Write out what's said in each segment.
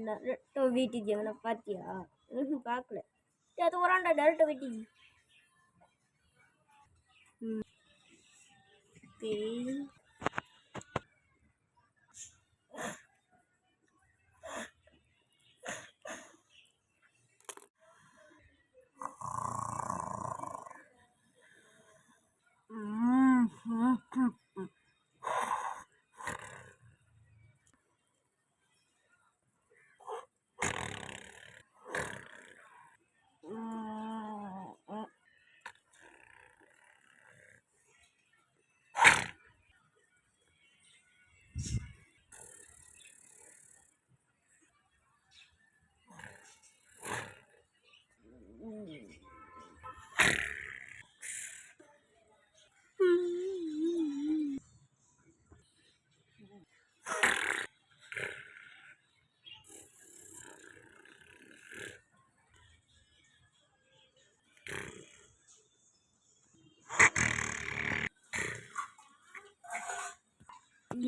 Naruto வீட்டுக்கு எவனை பார்த்தியா? பார்க்கல. அது வரான்டா நருட்டோ வீட்டுக்கு.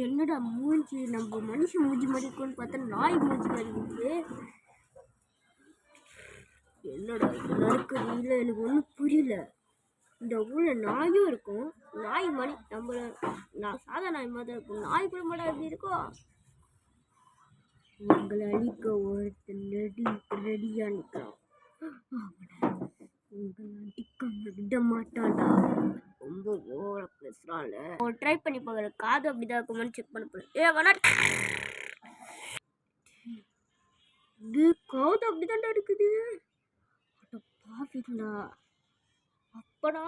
என்னடா மூஞ்சி நம்ம மனுஷன் மூஞ்சி மாதிரி இருக்குன்னு பார்த்தா நாய் மூஞ்சி மாதிரி இருக்கு. என்னடா நடக்குது? இல்லை எனக்கு ஒன்றும் புரியல. இந்த ஊரில் நாயும் இருக்கும், நாய் மாதிரி நான் சாதா நாய் மாதிரி தான் இருக்கும், நாய் கூட மாட்டா எப்படி இருக்கும்? உங்களை அழிக்க ஒருத்தன் ரெடியா நிற்கிறான். உங்களை அடிக்காம விட மாட்டான்டா. ரொம்ப ஓவரா பேசுறான்ல. ட்ரை பண்ணி பார்க்குற காது அப்படிதான் இருக்குமான்னு செக் பண்ண போறேன். காது அப்படிதான்டா இருக்குது. பாவீங்களா? அப்படா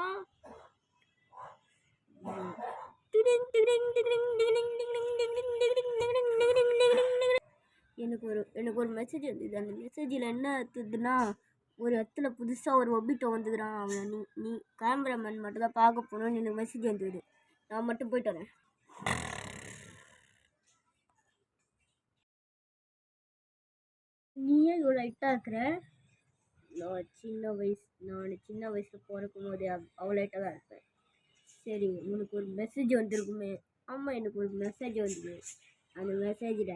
எனக்கு ஒரு மெசேஜ் வந்தது. அந்த மெசேஜில் என்ன அர்த்ததுன்னா, ஒரு இடத்துல புதுசாக ஒரு ஒபிட்டோ வந்துக்கிறான், அவன் நீ கேமராமேன் மட்டும் தான் பார்க்க போகணும்னு எனக்கு மெசேஜ் வந்தது. நான் மட்டும் போயிட்டு வரேன். நீயே இவ்வளோ லைட்டாக இருக்கிற? நான் சின்ன வயசில் பிறக்கும் போதே அவ்வளோ லைட்டாக தான் இருப்பேன். சரி, உனக்கு ஒரு மெசேஜ் வந்திருக்குமே. ஆமாம், எனக்கு ஒரு மெசேஜ் வந்தது. அந்த மெசேஜில்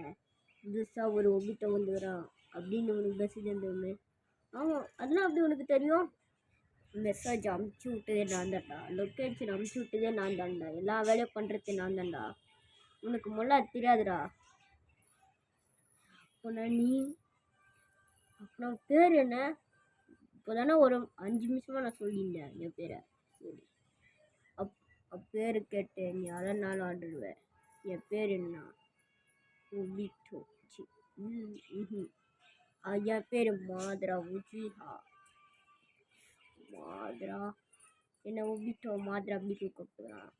புதுசாக ஒரு ஒபிட்டோ வந்துக்கிறான் அப்படின்னு உனக்கு மெசேஜ் வந்துருமே. ஆமாம், அதெல்லாம் அப்படி உனக்கு தெரியும்? மெசேஜ் அமுச்சு விட்டதே நான் தான்டா, லொக்கேஷன் அமுச்சு விட்டதே நான் தான்டா, எல்லா வேலையும் பண்ணுறது நான் தான்டா. உனக்கு முல்ல அது தெரியாதுடா. அப்போ பேர் என்ன? இப்போ தானே ஒரு 5 நிமிஷமாக நான் சொல்லியிருந்தேன் என் பேரை. சரி, பேர் கேட்டு நீ அதனாலும் ஆண்டுடுவேன். என் பேர் என்ன? ஒபிட்டோ. என் பேர் மாத்ரா உஜிஹா. மாத்ரா என்ன ஒபிட்டோ மாத்ரா அப்படி கூப்பிடுறான்.